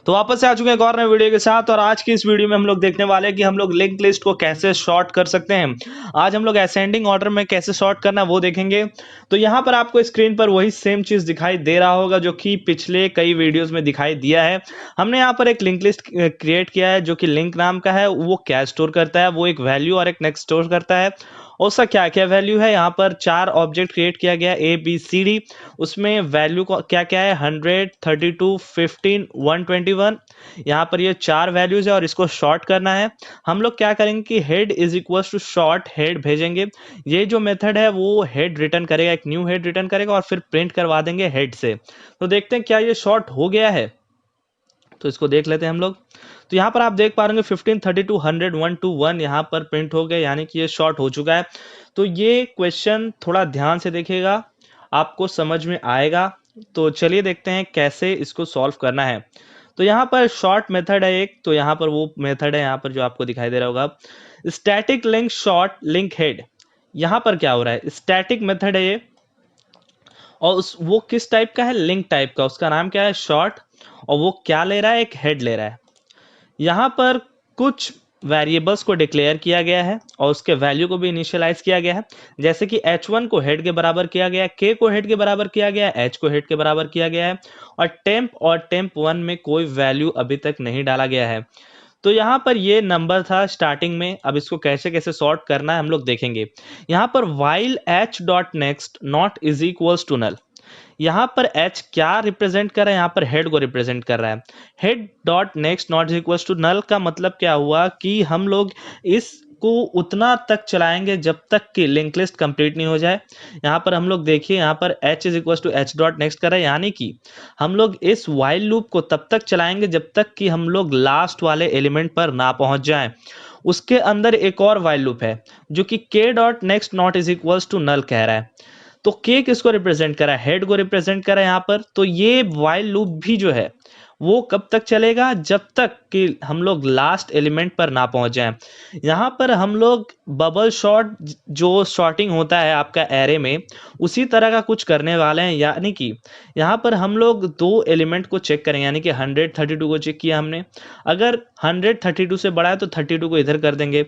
तो वापस से आ चुके हैं एक और नए वीडियो के साथ। और आज की इस वीडियो में हम लोग देखने वाले हैं कि हम लोग लिंक लिस्ट को कैसे शॉर्ट कर सकते हैं। आज हम लोग असेंडिंग ऑर्डर में कैसे शॉर्ट करना है वो देखेंगे। तो यहाँ पर आपको स्क्रीन पर वही सेम चीज दिखाई दे रहा होगा जो कि पिछले कई वीडियोस में दिखाई दिया है। हमने यहाँ पर एक लिंक लिस्ट क्रिएट किया है जो कि लिंक नाम का है। वो क्या स्टोर करता है, वो एक वैल्यू और एक नेक्स्ट स्टोर करता है। और उसका क्या क्या वैल्यू है, यहाँ पर 4 ऑब्जेक्ट क्रिएट किया गया है ABCD। उसमें वैल्यू को क्या क्या है 100, 32, 15, 121। यहाँ पर ये 4 वैल्यूज है और इसको शॉर्ट करना है। हम लोग क्या करेंगे कि head is equal to short head भेजेंगे। ये जो मेथड है वो हेड रिटर्न करेगा, एक न्यू हेड रिटर्न करेगा और फिर प्रिंट करवा देंगे हेड से। तो देखते हैं क्या ये शॉर्ट हो गया है। तो इसको देख लेते हैं हम लोग। तो यहाँ पर आप देख पा रहे होंगे 15, 32, 100, 121 यहाँ पर प्रिंट हो गया, यानी कि ये शॉर्ट हो चुका है। तो ये क्वेश्चन थोड़ा ध्यान से देखिएगा, आपको समझ में आएगा। तो चलिए देखते हैं कैसे इसको सॉल्व करना है। तो यहाँ पर शॉर्ट मेथड है एक, तो यहाँ पर वो मेथड है यहाँ पर जो आपको दिखाई दे रहा होगा, static link short link head. यहाँ पर क्या हो रहा है, स्टैटिक मेथड है ये और वो किस टाइप का है, लिंक टाइप का। उसका नाम क्या है, शॉर्ट। और वो क्या ले रहा है, एक हेड ले रहा है। यहाँ पर कुछ वेरिएबल्स को डिक्लेयर किया गया है और उसके वैल्यू को भी इनिशियलाइज किया गया है। जैसे कि h1 को हेड के बराबर किया गया है, k को हेड के बराबर किया गया है, h को हेड के बराबर किया गया है। और टेम्प 1 में कोई वैल्यू अभी तक नहीं डाला गया है। तो यहाँ पर ये नंबर था स्टार्टिंग में। अब इसको कैसे कैसे सॉर्ट करना है हम लोग देखेंगे। यहाँ पर while h dot next not is equals to null, यहाँ पर h क्या रिप्रेजेंट कर रहा है, यहाँ पर हेड को रिप्रेजेंट कर रहा है। Head dot next not equal to null का मतलब क्या हुआ कि हम लोग इसको उतना तक चलाएंगे जब तक कि लिंक लिस्ट कंप्लीट नहीं हो जाए। यहाँ पर हम लोग देखिए, यहाँ पर h is equal to h dot next कर रहा है, यानी कि हम लोग इस वाइल लूप को तब तक चलाएंगे जब तक कि हम लोग लास्ट वाले एलिमेंट पर ना पहुंच जाएं। उसके अंदर एक और वाइल लूप है जो कि k dot next not is equal to null कह रहा है। तो के किसको रिप्रेजेंट करा है, हेड को रिप्रेजेंट करा है यहाँ पर। तो ये वाइल लूप भी जो है वो कब तक चलेगा, जब तक कि हम लोग लास्ट एलिमेंट पर ना पहुंच जाएं। यहाँ पर हम लोग बबल शॉर्ट जो शॉर्टिंग होता है आपका एरे में, उसी तरह का कुछ करने वाले हैं। यानी कि यहाँ पर हम लोग दो एलिमेंट को चेक करेंगे, यानी कि 100, 32 को चेक किया हमने। अगर 100 32 से बड़ा है तो 32 को इधर कर देंगे।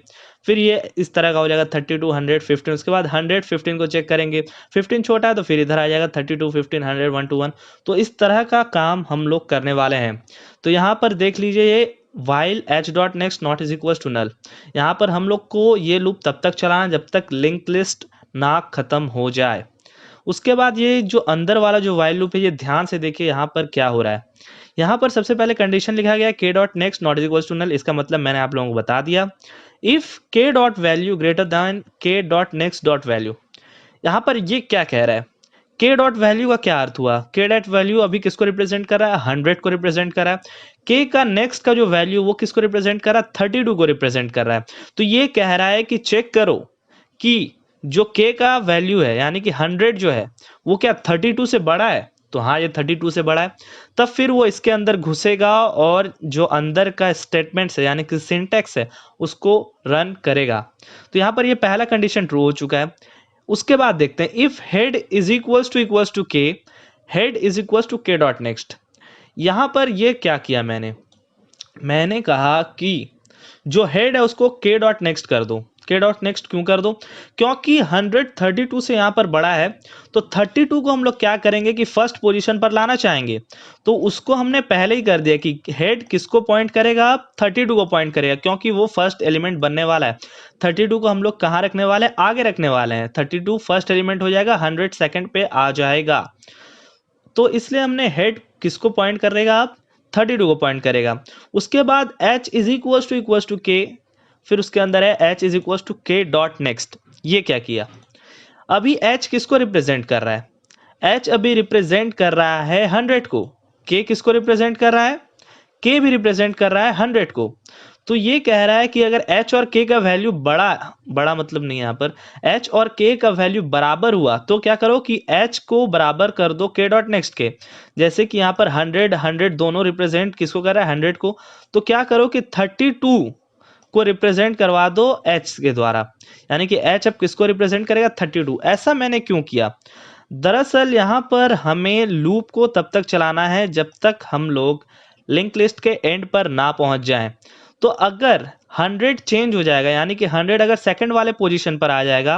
फिर ये इस तरह का हो जाएगा 32, 100, 15। उसके बाद 100, 15 को चेक करेंगे, 15 छोटा है तो फिर इधर आ जाएगा 32, 15, 100, 121। तो इस तरह का काम हम लोग करने वाले हैं। तो यहाँ पर देख लीजिए, ये while h dot next not is equal to null, यहाँ पर हम लोग को ये लूप तब तक चलाना जब तक लिंक लिस्ट ना खत्म हो जाए। उसके बाद ये जो अंदर वाला जो while लूप है, ये ध्यान से देखिए यहाँ पर क्या हो रहा है। यहाँ पर सबसे पहले कंडीशन लिखा गया है k dot next not is equal to null. इसका मतलब मैंने आप लोगों को बता दिया, if k dot value greater than k dot next dot value. यहाँ पर ये क्या कह रहा है, k डॉट वैल्यू का क्या अर्थ हुआ, k डॉट वैल्यू अभी किसको रिप्रेजेंट कर रहा है, 100 को रिप्रेजेंट कर रहा है। k का नेक्स्ट का जो वैल्यू वो किसको रिप्रेजेंट कर रहा है, 32 को रिप्रेजेंट कर रहा है। तो ये कह रहा है कि चेक करो कि जो k का वैल्यू है, यानी कि 100 जो है वो क्या 32 से बड़ा है। तो हाँ, ये 32 से बड़ा है। तब फिर वो इसके अंदर घुसेगा और जो अंदर का स्टेटमेंट है, यानी कि सिंटैक्स है, उसको रन करेगा। तो यहाँ पर ये पहला कंडीशन ट्रू हो चुका है। उसके बाद देखते हैं, if head is equals to K, head is equals to K dot next. यहां पर ये क्या किया मैंने कहा कि जो हेड है उसको के डॉट नेक्स्ट कर दो। के डॉट नेक्स्ट क्यों कर दो, क्योंकि 100 32 से यहां पर बड़ा है। तो 32 को हम लोग क्या करेंगे कि फर्स्ट पोजीशन पर लाना चाहेंगे। तो उसको हमने पहले ही कर दिया कि हेड किसको पॉइंट करेगा, 32 को पॉइंट करेगा, क्योंकि वो फर्स्ट एलिमेंट बनने वाला है। 32 को हम लोग कहाँ रखने वाले हैं, आगे रखने वाले हैं। 32 फर्स्ट एलिमेंट हो जाएगा, 100 सेकंड पे आ जाएगा। तो इसलिए हमने हेड किसको पॉइंट करेगा, आप 32 को पॉइंट करेगा। उसके बाद h इज इक्वल टू के, फिर उसके अंदर है h is equal to K dot next. ये क्या किया, अभी h किसको रिप्रेजेंट कर रहा है, h अभी रिप्रेजेंट कर रहा है 100 को। k किसको रिप्रेजेंट कर रहा है, k भी रिप्रेजेंट कर रहा है 100 को। तो ये कह रहा है कि अगर h और k का वैल्यू बड़ा मतलब नहीं, यहाँ पर h और k का वैल्यू बराबर हुआ तो क्या करो कि h को बराबर कर दो k डॉट नेक्स्ट के। जैसे कि यहाँ पर 100 100 दोनों रिप्रेजेंट किसको कर रहा है, 100 को। तो क्या करो कि 32 को रिप्रेजेंट करवा दो h के द्वारा, यानी कि h अब किसको रिप्रेजेंट करेगा, 32। ऐसा मैंने क्यों किया, दरअसल यहाँ पर हमें लूप को तब तक चलाना है जब तक हम लोग लिंक लिस्ट के एंड पर ना पहुंच जाएं। तो अगर 100 चेंज हो जाएगा, यानी कि 100 अगर सेकंड वाले पोजीशन पर आ जाएगा,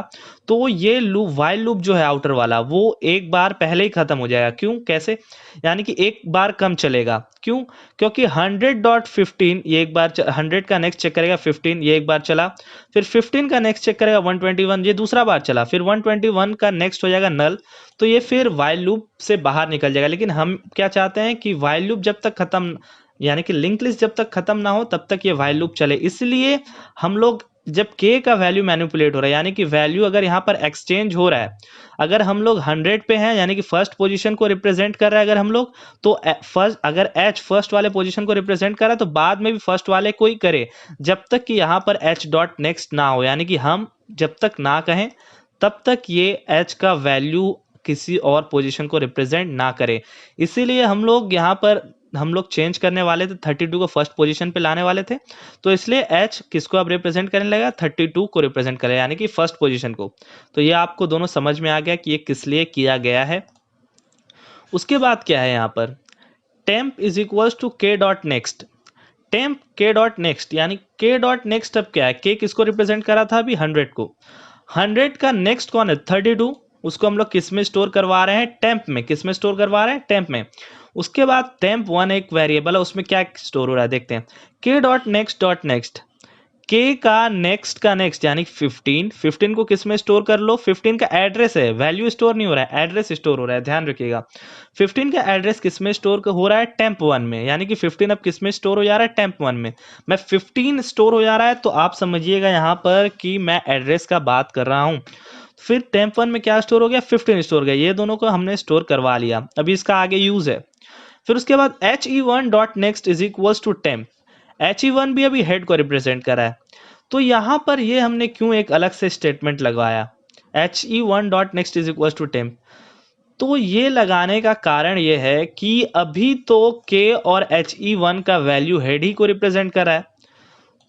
तो ये लूप, वाइल लूप जो है आउटर वाला, वो एक बार पहले ही खत्म हो जाएगा। क्यों, कैसे? यानी कि एक बार कम चलेगा। क्यों? क्योंकि 100.15 ये एक बार 100 का नेक्स्ट चेक करेगा 15, ये एक बार चला, फिर 15 का नेक्स्ट चेक करेगा 121, ये दूसरा बार चला, फिर 121 का नेक्स्ट हो जाएगा नल, तो ये फिर वाइल लूप से बाहर निकल जाएगा। लेकिन हम क्या चाहते हैं कि वाइल लूप जब तक खत्म, यानी कि लिंक लिस्ट जब तक खत्म ना हो तब तक ये वाइल लूप चले। इसलिए हम लोग जब k का वैल्यू मैनिपुलेट हो रहा है, यानी कि वैल्यू अगर यहाँ पर एक्सचेंज हो रहा है, अगर हम लोग 100 पे हैं, यानी कि फर्स्ट पोजीशन को रिप्रेजेंट कर रहा है अगर हम लोग, तो फर्स्ट अगर h फर्स्ट वाले पोजीशन को रिप्रेजेंट कर रहा है, तो बाद में भी फर्स्ट वाले को ही करे, जब तक कि यहाँ पर h डॉट नेक्स्ट ना हो, यानी कि हम जब तक ना कहें तब तक ये h का वैल्यू किसी और पोजीशन को रिप्रेजेंट ना करे। इसीलिए हम लोग यहाँ पर हम लोग चेंज करने वाले थे, 32 को फर्स्ट पोजीशन पे लाने वाले थे, तो इसलिए h किसको अब रिप्रेजेंट करने लगा, 32 को रिप्रेजेंट करेगा, यानी कि फर्स्ट पोजीशन को। तो ये आपको दोनों समझ में आ गया कि ये किस लिए किया गया है। उसके बाद क्या है यहाँ पर, temp is equals to k dot next. Temp k dot next, यानी k डॉट नेक्स्ट अब क्या है, k किसको रिप्रेजेंट करा था अभी, 100 को। 100 का नेक्स्ट कौन है, 32, उसको हम लोग किस में स्टोर करवा रहे हैं, टेम्प में। किस में स्टोर करवा रहे हैं, टेम्प में। उसके बाद temp1 एक वेरिएबल है, उसमें क्या स्टोर हो रहा है देखते हैं, k डॉट नेक्स्ट, k का नेक्स्ट यानी 15 को किस में स्टोर कर लो, 15 का एड्रेस है, वैल्यू स्टोर नहीं हो रहा है, एड्रेस स्टोर हो रहा है, ध्यान रखिएगा। 15 का एड्रेस किस में स्टोर हो रहा है, temp1 में, यानी कि 15 अब किस में स्टोर हो जा रहा है, temp1 में। मैं 15 स्टोर हो जा रहा है, तो आप समझिएगा यहाँ पर कि मैं एड्रेस का बात कर रहा हूँ। फिर temp1 में क्या स्टोर हो गया, 15 स्टोर हो गया, ये दोनों को हमने स्टोर करवा लिया। अभी इसका आगे यूज है। फिर उसके बाद he1 dot next is equals to temp. he1 भी अभी हेड को रिप्रेजेंट कर रहा है, तो यहां पर ये हमने क्यों एक अलग से स्टेटमेंट लगवाया, he1 dot next is equals to temp. तो ये लगाने का कारण ये है कि अभी तो k और he1 का वैल्यू हेड ही को रिप्रेजेंट कर रहा है,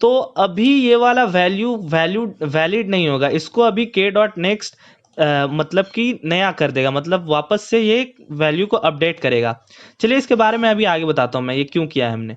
तो अभी ये वाला वैल्यू वैलिड नहीं होगा, इसको अभी k डॉट नेक्स्ट मतलब कि नया कर देगा, मतलब वापस से ये वैल्यू को अपडेट करेगा। चलिए इसके बारे में अभी आगे बताता हूँ मैं ये क्यों किया है हमने।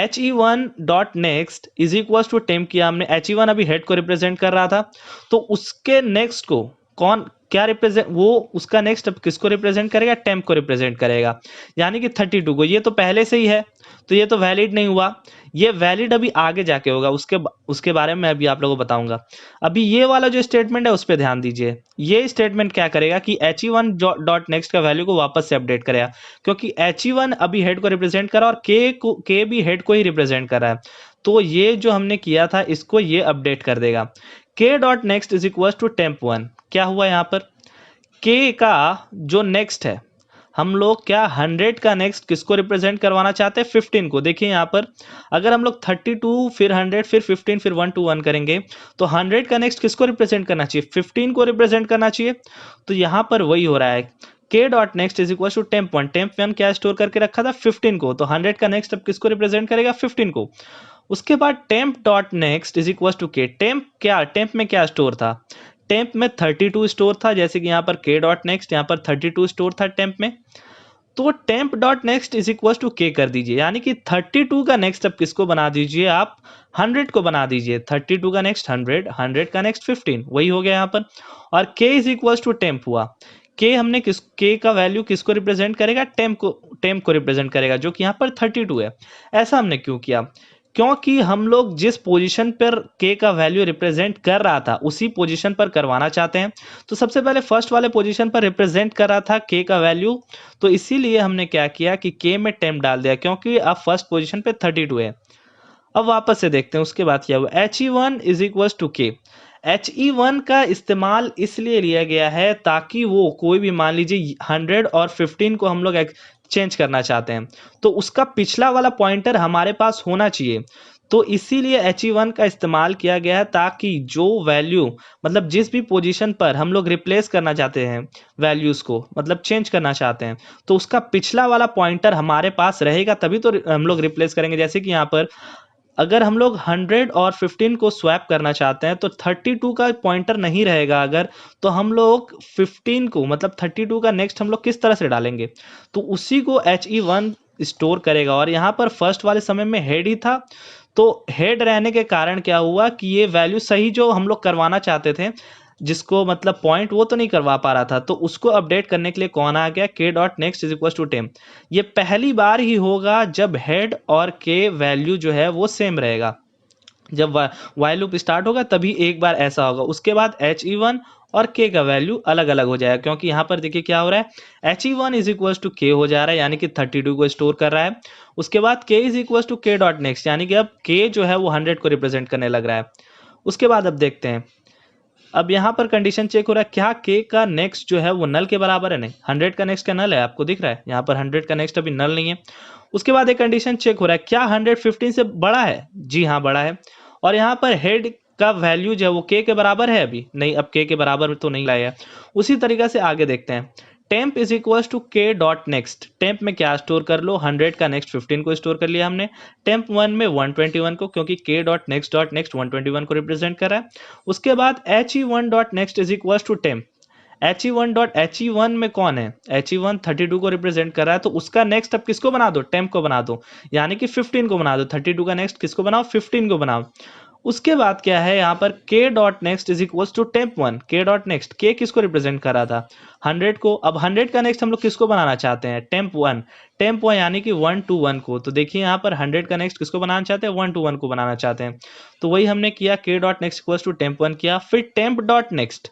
he1 dot next is equal to temp किया हमने। he1 अभी हेड को रिप्रेजेंट कर रहा था, तो उसके नेक्स्ट को कौन क्या रिप्रेजेंट, वो उसका नेक्स्ट अब किसको रिप्रेजेंट करेगा, टेम्प को रिप्रेजेंट करेगा, यानी कि 32 को। ये तो पहले से ही है, तो ये तो वैलिड नहीं हुआ, ये वैलिड अभी आगे जाके होगा, उसके बारे में अभी आप लोगों को बताऊंगा। अभी ये वाला जो स्टेटमेंट है उस पर ध्यान दीजिए। ये स्टेटमेंट क्या करेगा कि he1 डॉट नेक्स्ट का वैल्यू को वापस से अपडेट करेगा, क्योंकि he1 अभी हेड को रिप्रेजेंट करा और k भी हेड को ही रिप्रेजेंट कर रहा है, तो ये जो हमने किया था इसको ये अपडेट कर देगा। k dot next is equal to temp1। क्या हुआ यहाँ पर, k का जो नेक्स्ट है, हम लोग क्या 100 का नेक्स्ट किसको रिप्रेजेंट करवाना चाहते हैं, 15 को। देखिए यहाँ पर अगर हम लोग 32 फिर 100 फिर 15 फिर 1 to 1 करेंगे, तो 100 का नेक्स्ट किसको रिप्रेजेंट करना चाहिए, 15 को रिप्रेजेंट करना चाहिए। तो यहाँ पर वही हो रहा है, k dot next is equal to temp1। temp1 क्या स्टोर करके रखा था, 15 को, तो 100 का नेक्स्ट अब किसको रिप्रेजेंट करेगा, 15 को। उसके बाद temp dot next is equal to k। Temp में क्या स्टोर था, टेम्प में 32 स्टोर था, जैसे कि यहाँ पर k डॉट नेक्स्ट यहाँ पर 32 स्टोर था टेम्प में, तो temp dot next is equal to k कर दीजिए, यानी कि 32 का नेक्स्ट अब किसको बना दीजिए आप, 100 को बना दीजिए। 32 का नेक्स्ट 100, 100 का नेक्स्ट 15, वही हो गया यहाँ पर। और k is equal to temp हुआ, k हमने k का वैल्यू किसको रिप्रेजेंट करेगा, टेम्प को रिप्रेजेंट करेगा, जो कि यहाँ पर 32 है। ऐसा हमने क्यों किया, क्योंकि हम लोग जिस पोजीशन पर k का वैल्यू रिप्रेजेंट कर रहा था उसी पोजीशन पर करवाना चाहते हैं। तो सबसे पहले फर्स्ट वाले पोजीशन पर रिप्रेजेंट कर रहा था k का वैल्यू, तो इसीलिए हमने क्या किया कि k में टेम्प डाल दिया, क्योंकि अब फर्स्ट पोजीशन पे 32 है। अब वापस से देखते हैं उसके बाद क्या हुआ, he1 is equal to k। he1 का इस्तेमाल इसलिए लिया गया है ताकि वो कोई भी, मान लीजिए 100 और 15 को हम लोग चेंज करना चाहते हैं, तो उसका पिछला वाला पॉइंटर हमारे पास होना चाहिए, तो इसीलिए he1 का इस्तेमाल किया गया है, ताकि जो वैल्यू, मतलब जिस भी पोजीशन पर हम लोग रिप्लेस करना चाहते हैं वैल्यूज को, मतलब चेंज करना चाहते हैं, तो उसका पिछला वाला पॉइंटर हमारे पास रहेगा, तभी तो हम लोग रिप्लेस करेंगे। जैसे कि यहाँ पर अगर हम लोग 100 और 15 को स्वैप करना चाहते हैं, तो 32 का पॉइंटर नहीं रहेगा अगर, तो हम लोग 15 को, मतलब 32 का नेक्स्ट हम लोग किस तरह से डालेंगे, तो उसी को he1 स्टोर करेगा। और यहाँ पर फर्स्ट वाले समय में हेड ही था, तो हेड रहने के कारण क्या हुआ कि ये वैल्यू सही जो हम लोग करवाना चाहते थे, जिसको मतलब पॉइंट वो तो नहीं करवा पा रहा था, तो उसको अपडेट करने के लिए कौन आ गया, k dot next is equal to temp. ये पहली बार ही होगा जब हेड और k वैल्यू जो है वो सेम रहेगा। जब वाइल लूप स्टार्ट होगा तभी एक बार ऐसा होगा, उसके बाद He1 और k का वैल्यू अलग अलग हो जाएगा। क्योंकि यहाँ पर देखिए क्या हो रहा है, He1 is equal to k हो जा रहा है, यानी कि 32 को स्टोर कर रहा है। उसके बाद k is equal to k dot next, यानी कि अब k जो है वो 100 को रिप्रेजेंट करने लग रहा है। उसके बाद अब देखते हैं, अब यहाँ पर कंडीशन चेक हो रहा है, क्या k का नेक्स्ट जो है वो नल के बराबर है? नहीं, 100 का नेक्स्ट का नल है, आपको दिख रहा है यहाँ पर 100 का नेक्स्ट अभी नल नहीं है। उसके बाद एक कंडीशन चेक हो रहा है, क्या 115 से बड़ा है? जी हाँ, बड़ा है। और यहाँ पर हेड का वैल्यू जो है वो k के बराबर है? अभी नहीं, अब k के बराबर तो नहीं लाया है। उसी तरीके से आगे देखते हैं, temp is equal to k dot next. Temp में क्या स्टोर कर लो, 100 का नेक्स्ट 15 को स्टोर कर लिया हमने। टेम्प 1 में 121 को, क्योंकि k डॉट नेक्स्ट 121 को रिप्रेजेंट कर रहा है। उसके बाद He1 dot next is equal to temp. He1 में कौन है, He1 32 को रिप्रेजेंट कर रहा है, तो उसका नेक्स्ट अब किसको बना दो, टेम्प को बना दो, यानी कि 15 को बना दो। 32 का नेक्स्ट किसको बनाओ, 15 को बनाओ। उसके बाद क्या है यहाँ पर, k dot next is equal to temp 1। k dot next, k किसको रिप्रेजेंट कर रहा था, 100 को। अब 100 का नेक्स्ट हम लोग किसको बनाना चाहते हैं, टेम्प 1। टेम्प 1 यानी कि 1 to 1 को। तो देखिए यहाँ पर 100 का नेक्स्ट किसको बनाना चाहते हैं, 1 to 1 को बनाना चाहते हैं। तो वही हमने किया, k dot next equal to temp 1 किया। फिर टेम्प डॉट नेक्स्ट,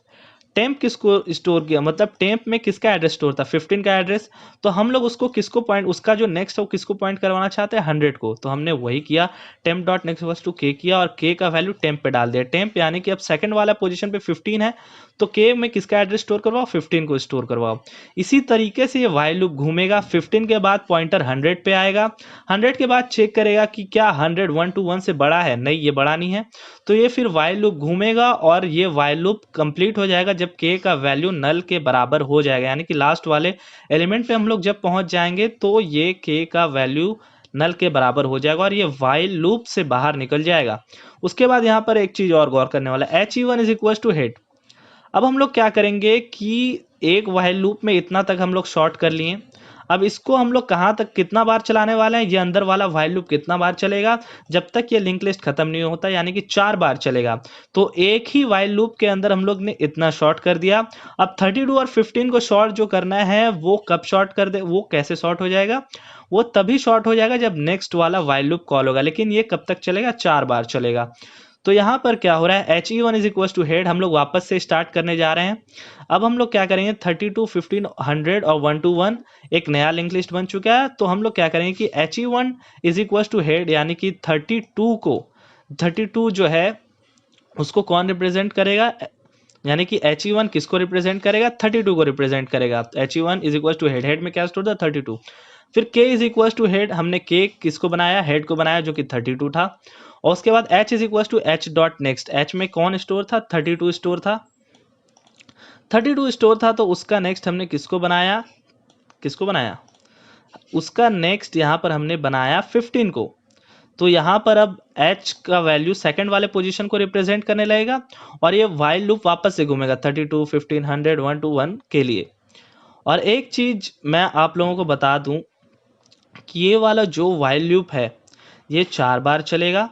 टेम्प किसको स्टोर किया, मतलब टेम्प में किसका एड्रेस स्टोर था, 15 का एड्रेस। तो हम लोग उसको किसको पॉइंट, उसका जो नेक्स्ट है वो किसको पॉइंट करवाना चाहते हैं, 100 को। तो हमने वही किया, temp dot next equals to k किया और k का वैल्यू टेम्प पे डाल दिया। टेम्प यानी कि अब सेकंड वाला पोजीशन पे 15 है, तो k में किसका एड्रेस स्टोर करवाओ, 15 को स्टोर करवाओ। इसी तरीके से ये वाइल लूप घूमेगा। 15 के बाद पॉइंटर 100 पे आएगा, 100 के बाद चेक करेगा कि क्या 100 1 to 1 से बड़ा है, नहीं ये बड़ा नहीं है। तो ये फिर वाइल लूप घूमेगा और ये वाइल लूप कंप्लीट हो जाएगा जब k का वैल्यू नल के बराबर हो जाएगा, यानी कि लास्ट वाले एलिमेंट पे हम लोग जब पहुंच जाएंगे तो ये k का वैल्यू नल के बराबर हो जाएगा और ये वाइल लूप से बाहर निकल जाएगा। उसके बाद यहाँ पर एक चीज और गौर करने वाला, He1 is equal to head. अब हम लोग क्या करेंगे कि एक वाइल लूप में इतना तक हम लोग शॉर्ट कर लिए। अब इसको हम लोग कहाँ तक कितना बार चलाने वाले हैं, ये अंदर वाला वाइल लूप कितना बार चलेगा, जब तक ये लिंक लिस्ट खत्म नहीं होता, यानी कि 4 बार चलेगा। तो एक ही वाइल लूप के अंदर हम लोग ने इतना शॉर्ट कर दिया। अब 32 और 15 को शॉर्ट जो करना है वो कब शॉर्ट कर दे, वो कैसे शॉर्ट हो जाएगा, वो तभी शॉर्ट हो जाएगा जब नेक्स्ट वाला वाइल लूप कॉल होगा। लेकिन ये कब तक चलेगा, 4 बार चलेगा। तो यहाँ पर क्या हो रहा है, He1 is equal to head, हम लोग वापस से स्टार्ट करने जा रहे हैं। अब हम लोग क्या करेंगे, 32 15 100 और 1 to 1 एक नया लिंक लिस्ट बन चुका है। तो हम लोग क्या करेंगे कि He1 is equal to head, यानी कि 32 जो है उसको कौन रिप्रेजेंट करेगा, यानी कि He1 किसको रिप्रेजेंट करेगा, 32 को रिप्रेजेंट करेगा। He1 is equal to head, head में क्या स्टोर था, 32। फिर k is equal to head, हमने k किसको बनाया, हेड को बनाया, जो कि 32 था। और उसके बाद h is equal to h dot next, h में कौन स्टोर था, 32 स्टोर था। 32 स्टोर था, तो उसका नेक्स्ट हमने किसको बनाया, उसका नेक्स्ट यहाँ पर हमने बनाया 15 को। तो यहाँ पर अब h का वैल्यू सेकंड वाले पोजीशन को रिप्रेजेंट करने लगेगा और ये वाइल लूप वापस से घूमेगा 32 15 100 1 to 1 के लिए। और एक चीज मैं आप लोगों को बता दूं कि ये वाला जो वाइल लूप है ये 4 बार चलेगा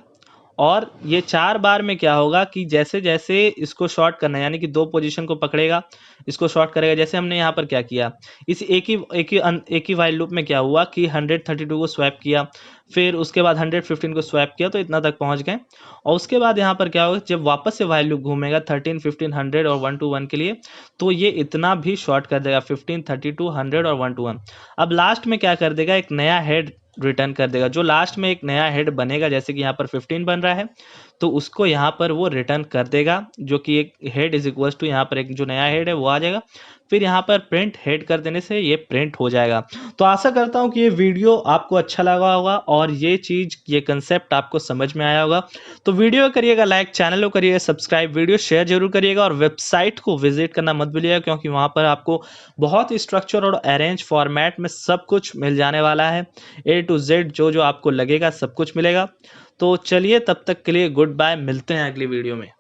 और ये 4 बार में क्या होगा कि जैसे जैसे इसको शॉर्ट करना है, यानी कि 2 पोजीशन को पकड़ेगा, इसको शॉर्ट करेगा। जैसे हमने यहाँ पर क्या किया, इस एक ही वाइल लूप में क्या हुआ कि 132 को स्वैप किया, फिर उसके बाद 115 को स्वैप किया, तो इतना तक पहुंच गए। और उसके बाद यहाँ पर क्या होगा, जब वापस से वाइल लूप घूमेगा 13 15 100 और 1 to 1 के लिए, तो ये इतना भी शॉर्ट कर देगा, 15 32 100 और 1 to 1। अब लास्ट में क्या कर देगा, एक नया हेड रिटर्न कर देगा। जो लास्ट में एक नया हेड बनेगा, जैसे कि यहाँ पर 15 बन रहा है, तो उसको यहाँ पर वो रिटर्न कर देगा, जो कि एक हेड इज इक्वल टू यहाँ पर एक जो नया हेड है वो आ जाएगा। फिर यहाँ पर प्रिंट हेड कर देने से ये प्रिंट हो जाएगा। तो आशा करता हूँ कि ये वीडियो आपको अच्छा लगा होगा और ये चीज़, ये कंसेप्ट आपको समझ में आया होगा। तो वीडियो करिएगा लाइक, चैनल को करिएगा सब्सक्राइब, वीडियो शेयर जरूर करिएगा और वेबसाइट को विजिट करना मत भूलिएगा, क्योंकि वहाँ पर आपको बहुत ही स्ट्रक्चर और अरेंज फॉर्मेट में सब कुछ मिल जाने वाला है। A to Z जो आपको लगेगा सब कुछ मिलेगा। तो चलिए, तब तक के लिए गुड बाय, मिलते हैं अगली वीडियो में।